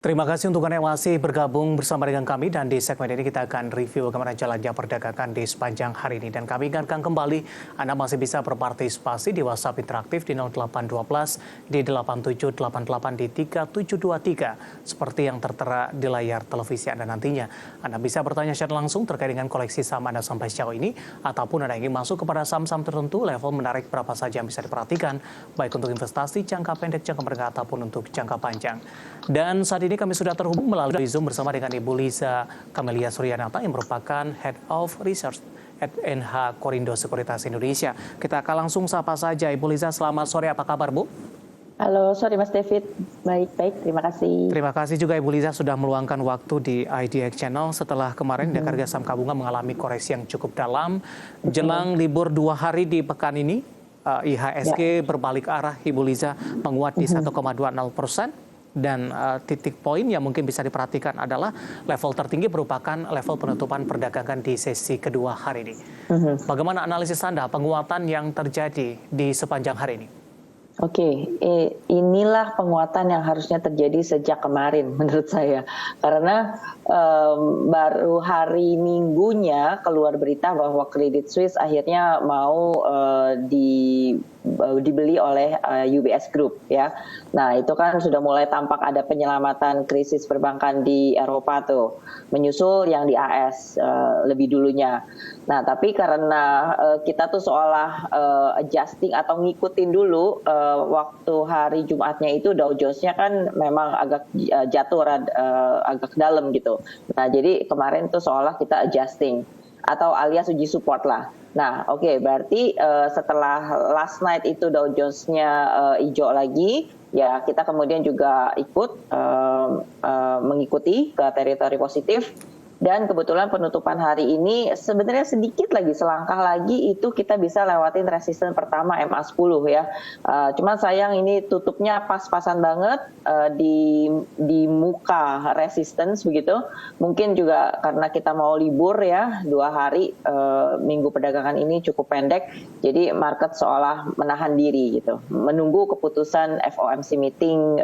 Terima kasih untuk Anda yang masih bergabung bersama dengan kami dan di segmen ini kita akan review bagaimana jalannya perdagangan di sepanjang hari ini. Dan kami ingatkan kembali Anda masih bisa berpartisipasi di WhatsApp interaktif di 0812 di 8788 di 3723 seperti yang tertera di layar televisi Anda nantinya. Anda bisa bertanya secara langsung terkait dengan koleksi saham Anda sampai sejauh ini ataupun Anda ingin masuk kepada saham-saham tertentu level menarik berapa saja yang bisa diperhatikan baik untuk investasi jangka pendek, jangka menengah ataupun untuk jangka panjang. Dan saat ini kami sudah terhubung melalui Zoom bersama dengan Ibu Liza Kamelia Suryanata yang merupakan Head of Research at NH Korindo Sekuritas Indonesia. Kita akan langsung sapa saja. Ibu Liza, selamat sore. Apa kabar, Bu? Halo, sore Mas David. Baik, terima kasih. Terima kasih juga Ibu Liza sudah meluangkan waktu di IDX Channel setelah kemarin harga saham gabungan mengalami koreksi yang cukup dalam. Jelang libur 2 hari di pekan ini, IHSG berbalik arah, Ibu Liza, menguat di 1,20%. Dan titik poin yang mungkin bisa diperhatikan adalah level tertinggi merupakan level penutupan perdagangan di sesi kedua hari ini. Bagaimana analisis Anda penguatan yang terjadi di sepanjang hari ini? Oke, inilah penguatan yang harusnya terjadi sejak kemarin menurut saya. Karena baru hari Minggunya keluar berita bahwa Credit Suisse akhirnya mau dibeli oleh UBS Group ya. Nah, itu kan sudah mulai tampak ada penyelamatan krisis perbankan di Eropa tuh, menyusul yang di AS lebih dulunya. Nah, tapi karena kita tuh seolah adjusting atau ngikutin dulu waktu hari Jumatnya itu Dow Jones-nya kan memang agak jatuh agak dalam gitu. Nah, jadi kemarin tuh seolah kita adjusting atau alias uji support lah. Nah, oke, berarti setelah last night itu Dow Jones-nya hijau lagi, ya kita kemudian juga ikut mengikuti ke teritori positif. Dan kebetulan penutupan hari ini sebenarnya sedikit lagi, selangkah lagi itu kita bisa lewatin resisten pertama MA10 ya. Cuman sayang ini tutupnya pas-pasan banget di muka resistance begitu. Mungkin juga karena kita mau libur ya, 2 hari minggu perdagangan ini cukup pendek. Jadi market seolah menahan diri gitu, menunggu keputusan FOMC meeting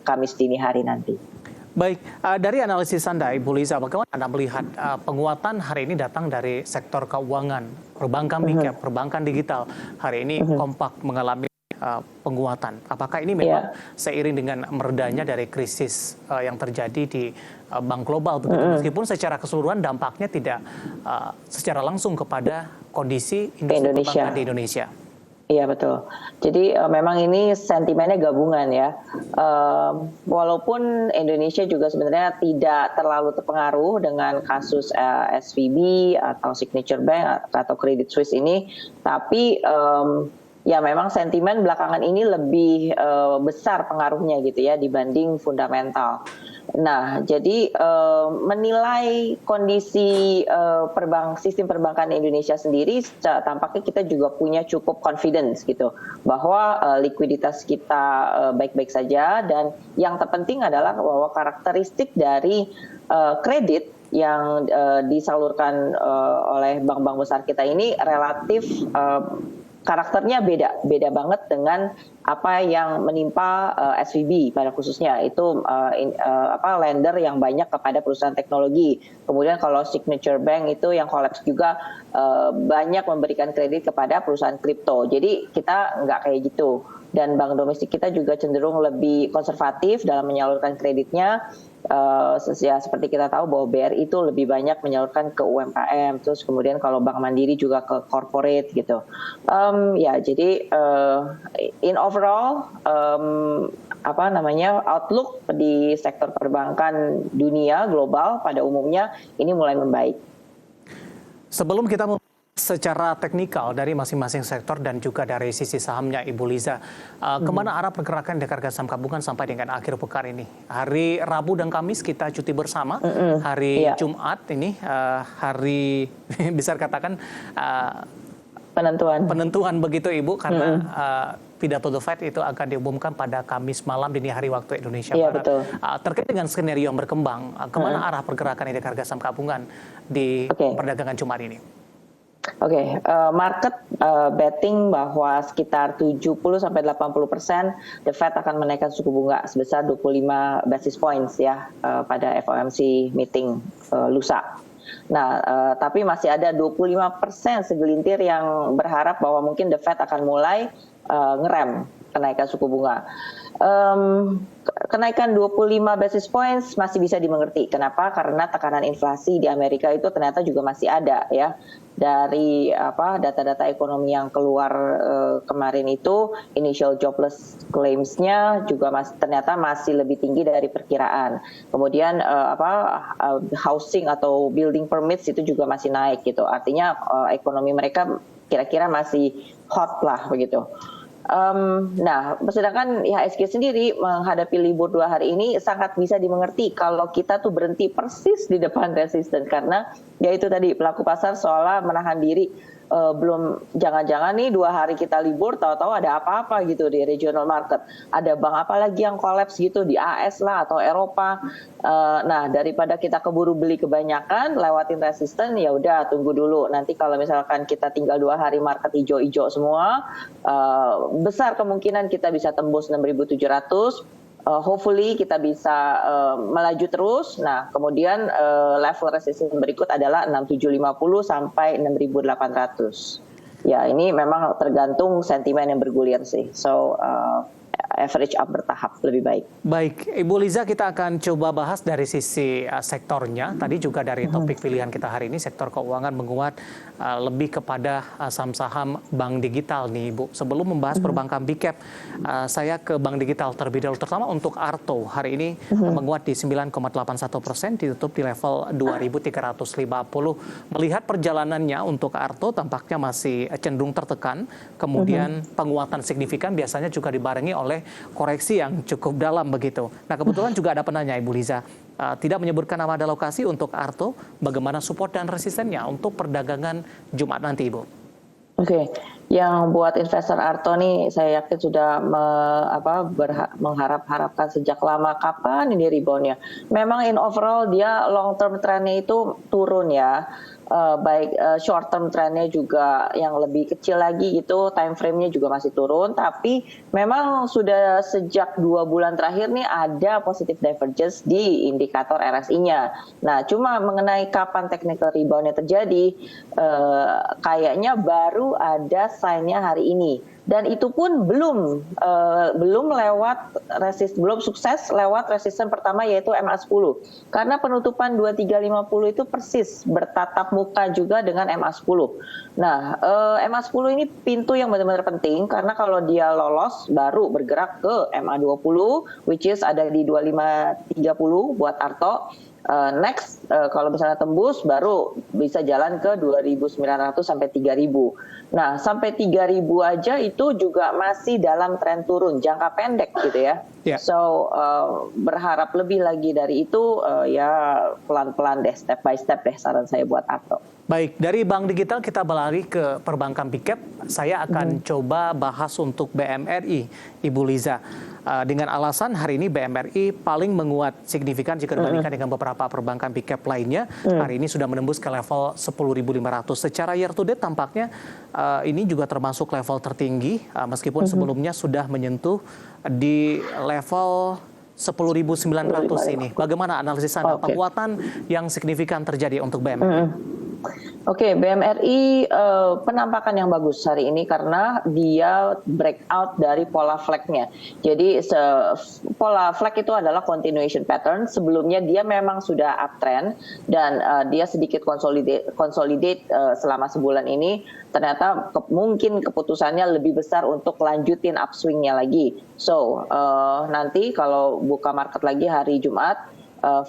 Kamis dini hari nanti. Baik, dari analisis Anda, Ibu Liza, bagaimana Anda melihat penguatan hari ini datang dari sektor keuangan, perbankan big-cap, perbankan digital hari ini kompak mengalami penguatan. Apakah ini memang seiring dengan meredanya dari krisis yang terjadi di bank global, begitu? Meskipun secara keseluruhan dampaknya tidak secara langsung kepada kondisi industri perbankan di Indonesia. Iya betul. Jadi memang ini sentimennya gabungan ya. Walaupun Indonesia juga sebenarnya tidak terlalu terpengaruh dengan kasus SVB atau Signature Bank atau Credit Suisse ini, tapi ya memang sentimen belakangan ini lebih besar pengaruhnya gitu ya dibanding fundamental. Nah, jadi menilai kondisi sistem perbankan Indonesia sendiri, tampaknya kita juga punya cukup confidence gitu bahwa likuiditas kita baik-baik saja, dan yang terpenting adalah bahwa karakteristik dari kredit yang disalurkan oleh bank-bank besar kita ini relatif karakternya beda banget dengan apa yang menimpa SVB pada khususnya, itu lender yang banyak kepada perusahaan teknologi. Kemudian kalau Signature Bank itu yang collapse juga banyak memberikan kredit kepada perusahaan kripto. Jadi kita nggak kayak gitu. Dan bank domestik kita juga cenderung lebih konservatif dalam menyalurkan kreditnya. Ya, seperti kita tahu bahwa BRI itu lebih banyak menyalurkan ke UMKM, terus kemudian kalau Bank Mandiri juga ke corporate gitu. Ya, jadi in overall outlook di sektor perbankan dunia global pada umumnya ini mulai membaik. Sebelum kita secara teknikal dari masing-masing sektor dan juga dari sisi sahamnya, Ibu Liza, kemana arah pergerakan di harga saham gabungan sampai dengan akhir pekan ini? Hari Rabu dan Kamis kita cuti bersama, hari Jumat ini hari bisa dikatakan penentuan begitu Ibu, karena pidato The Fed itu akan diumumkan pada Kamis malam dini hari waktu Indonesia Barat. Terkait dengan skenario yang berkembang, kemana arah pergerakan di harga saham gabungan di perdagangan Jumat ini? Oke, market betting bahwa sekitar 70-80% The Fed akan menaikkan suku bunga sebesar 25 basis points ya pada FOMC meeting lusa. Nah, tapi masih ada 25% segelintir yang berharap bahwa mungkin The Fed akan mulai ngerem kenaikan suku bunga. Kenaikan 25 basis points masih bisa dimengerti. Kenapa? Karena tekanan inflasi di Amerika itu ternyata juga masih ada ya. Dari data-data ekonomi yang keluar kemarin itu, initial jobless claims-nya juga ternyata masih lebih tinggi dari perkiraan. Kemudian housing atau building permits itu juga masih naik gitu. Artinya ekonomi mereka kira-kira masih hot lah begitu. Nah, sedangkan IHSG sendiri menghadapi libur 2 hari ini sangat bisa dimengerti kalau kita tuh berhenti persis di depan resisten, karena ya itu tadi pelaku pasar seolah menahan diri. Belum, jangan-jangan nih 2 hari kita libur tahu-tahu ada apa-apa gitu di regional market, ada bank apa lagi yang kolaps gitu di AS lah atau Eropa. Nah, daripada kita keburu beli kebanyakan lewatin resisten, ya udah tunggu dulu, nanti kalau misalkan kita tinggal 2 hari market hijau-hijau semua, besar kemungkinan kita bisa tembus 6.700. Hopefully kita bisa melaju terus. Nah, kemudian level resistance berikut adalah 6.750 sampai 6.800. Ya, ini memang tergantung sentimen yang bergulir sih. So average up bertahap lebih baik. Baik, Ibu Liza, kita akan coba bahas dari sisi sektornya. Tadi juga dari topik pilihan kita hari ini, sektor keuangan menguat lebih kepada saham-saham bank digital nih, Ibu. Sebelum membahas perbankan big cap, saya ke bank digital terlebih dahulu, terutama untuk Arto. Hari ini menguat di 9,81%, ditutup di level 2.350. Melihat perjalanannya untuk Arto tampaknya masih cenderung tertekan. Kemudian penguatan signifikan biasanya juga dibarengi oleh koreksi yang cukup dalam begitu. Nah, kebetulan juga ada penanya, Ibu Liza, tidak menyebutkan nama ada lokasi untuk Arto, bagaimana support dan resistennya untuk perdagangan Jumat nanti, Ibu? Oke, yang buat investor Arto nih saya yakin sudah mengharapkan sejak lama kapan ini reboundnya. Memang in overall dia long term trendnya itu turun ya. Baik short term trendnya juga yang lebih kecil lagi gitu, time frame-nya juga masih turun, tapi memang sudah sejak 2 bulan terakhir nih ada positive divergence di indikator RSI-nya. Nah, cuma mengenai kapan technical rebound-nya terjadi, kayaknya baru ada sign-nya hari ini. Dan itu pun belum sukses lewat resisten pertama, yaitu MA10. Karena penutupan 2350 itu persis bertatap muka juga dengan MA10. Nah, MA10 ini pintu yang benar-benar penting, karena kalau dia lolos baru bergerak ke MA20, which is ada di 2530 buat Arto. Next, kalau misalnya tembus baru bisa jalan ke 2.900 sampai 3.000. Nah, sampai 3.000 aja itu juga masih dalam tren turun jangka pendek gitu ya. Yeah. So berharap lebih lagi dari itu, ya pelan-pelan deh, step by step deh saran saya buat Arto. Baik, dari bank digital kita berlari ke perbankan big cap. Saya akan coba bahas untuk BMRI, Ibu Liza. Dengan alasan hari ini BMRI paling menguat signifikan jika dibandingkan dengan beberapa perbankan big cap lainnya. Hari ini sudah menembus ke level 10.500. Secara year to date tampaknya ini juga termasuk level tertinggi, meskipun sebelumnya sudah menyentuh di level 10.900 ini. Bagaimana analisis Anda? Penguatan yang signifikan terjadi untuk BMRI? Oke, BMRI penampakan yang bagus hari ini karena dia breakout dari pola flag-nya. Jadi pola flag itu adalah continuation pattern. Sebelumnya dia memang sudah uptrend dan dia sedikit consolidate selama sebulan ini. Ternyata mungkin keputusannya lebih besar untuk lanjutin upswing-nya lagi. So nanti kalau buka market lagi hari Jumat,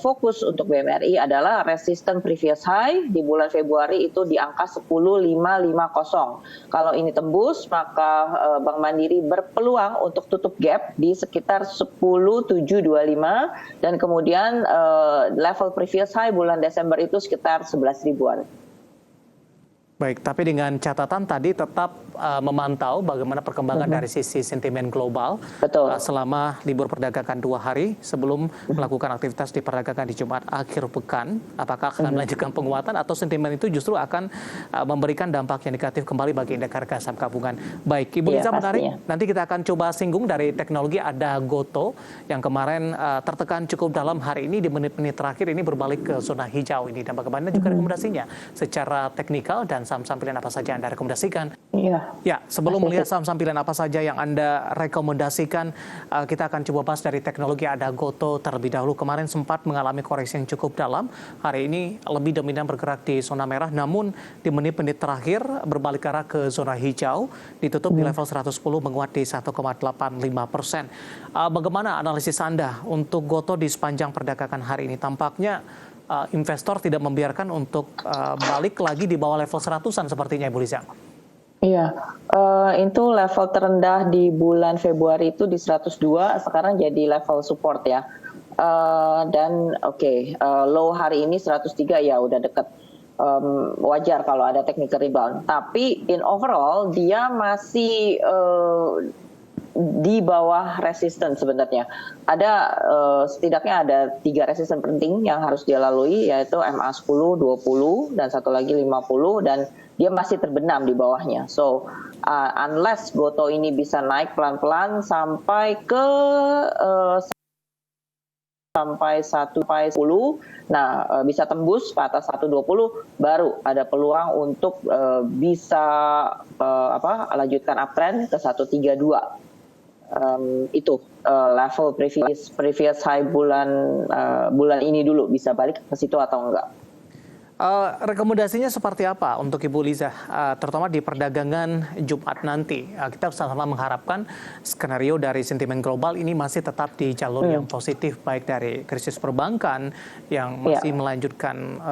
fokus untuk BMRI adalah resisten previous high di bulan Februari itu di angka 10.550. Kalau ini tembus, maka Bank Mandiri berpeluang untuk tutup gap di sekitar 10.725 dan kemudian level previous high bulan Desember itu sekitar 11 ribuan. Baik, tapi dengan catatan tadi tetap memantau bagaimana perkembangan dari sisi sentimen global Betul. selama libur perdagangan 2 hari sebelum melakukan aktivitas di perdagangan di Jumat akhir pekan. Apakah akan melanjutkan penguatan atau sentimen itu justru akan memberikan dampak yang negatif kembali bagi indeks harga saham gabungan. Baik, Ibu Iya, Liza menarik. pastinya. Nanti kita akan coba singgung dari teknologi ada Goto yang kemarin tertekan cukup dalam hari ini di menit-menit terakhir ini berbalik ke zona hijau ini dan bagaimana juga rekomendasinya secara teknikal dan saham-saham pilihan apa saja Anda rekomendasikan? Iya. Ya, sebelum melihat saham-saham pilihan apa saja yang Anda rekomendasikan, kita akan coba bahas dari teknologi ada Goto terlebih dahulu. Kemarin sempat mengalami koreksi yang cukup dalam. Hari ini lebih dominan bergerak di zona merah, namun di menit-menit terakhir berbalik arah ke zona hijau, ditutup di level 110 menguat di 1,85%. Bagaimana analisis Anda untuk Goto di sepanjang perdagangan hari ini? Tampaknya investor tidak membiarkan untuk balik lagi di bawah level 100-an sepertinya, Ibu Liza. Iya, itu level terendah di bulan Februari itu di 102, sekarang jadi level support ya. Dan low hari ini 103 ya udah deket. Wajar kalau ada technical rebound. Tapi in overall dia masih di bawah resisten sebenarnya. Ada setidaknya ada 3 resisten penting yang harus dia lalui, yaitu MA 10, 20 dan satu lagi 50, dan dia masih terbenam di bawahnya. So unless Goto ini bisa naik pelan-pelan sampai ke sampai 110, nah bisa tembus ke atas 120, baru ada peluang untuk bisa lanjutkan uptrend ke 132. Itu level previous high bulan ini dulu, bisa balik ke situ atau enggak. Rekomendasinya seperti apa untuk Ibu Liza, terutama di perdagangan Jumat nanti? Kita sama-sama mengharapkan skenario dari sentimen global ini masih tetap di jalur yang positif, baik dari krisis perbankan yang masih melanjutkan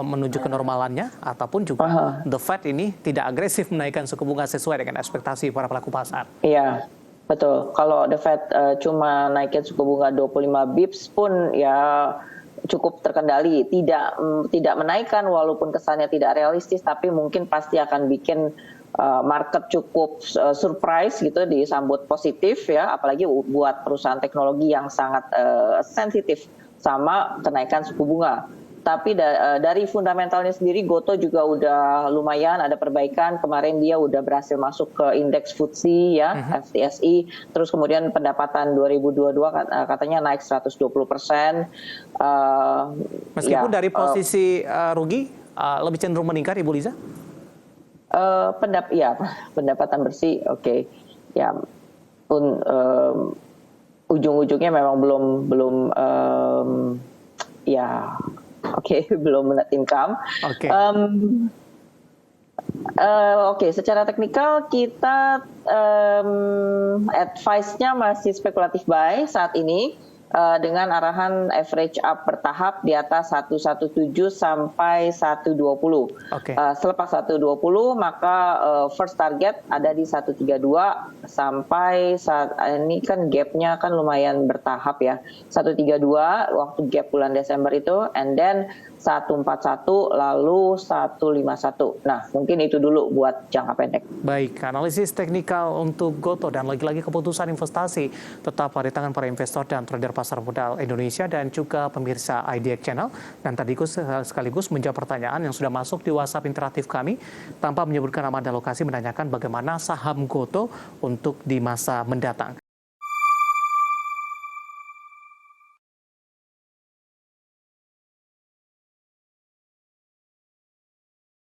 menuju kenormalannya, ataupun juga The Fed ini tidak agresif menaikkan suku bunga sesuai dengan ekspektasi para pelaku pasar. Iya, betul. Kalau The Fed cuma naikin suku bunga 25 bips pun ya cukup terkendali, tidak menaikkan walaupun kesannya tidak realistis, tapi mungkin pasti akan bikin market cukup surprise gitu, disambut positif ya, apalagi buat perusahaan teknologi yang sangat sensitif sama kenaikan suku bunga. Tapi dari fundamentalnya sendiri, Goto juga udah lumayan ada perbaikan. Kemarin dia udah berhasil masuk ke indeks FTSE ya, FTSE. Terus kemudian pendapatan 2022 katanya naik 120%. Meskipun dari posisi rugi lebih cenderung meningkat, Ibu Liza? Pendapatan bersih, oke. Ya, ujung-ujungnya memang belum belum net income. Secara teknikal kita advice-nya masih spekulatif buy saat ini dengan arahan average up bertahap di atas 117 sampai 120. Selepas 120 maka first target ada di 132 sampai ini kan gapnya kan lumayan bertahap ya. 132 waktu gap bulan Desember itu, and then 141 lalu 151. Nah, mungkin itu dulu buat jangka pendek. Baik, analisis teknikal untuk Goto dan lagi-lagi keputusan investasi tetap ada di tangan para investor dan trader pasar modal Indonesia dan juga pemirsa IDX Channel. Dan tadi sekaligus menjawab pertanyaan yang sudah masuk di WhatsApp interaktif kami tanpa menyebutkan nama dan lokasi, menanyakan bagaimana saham Goto untuk di masa mendatang.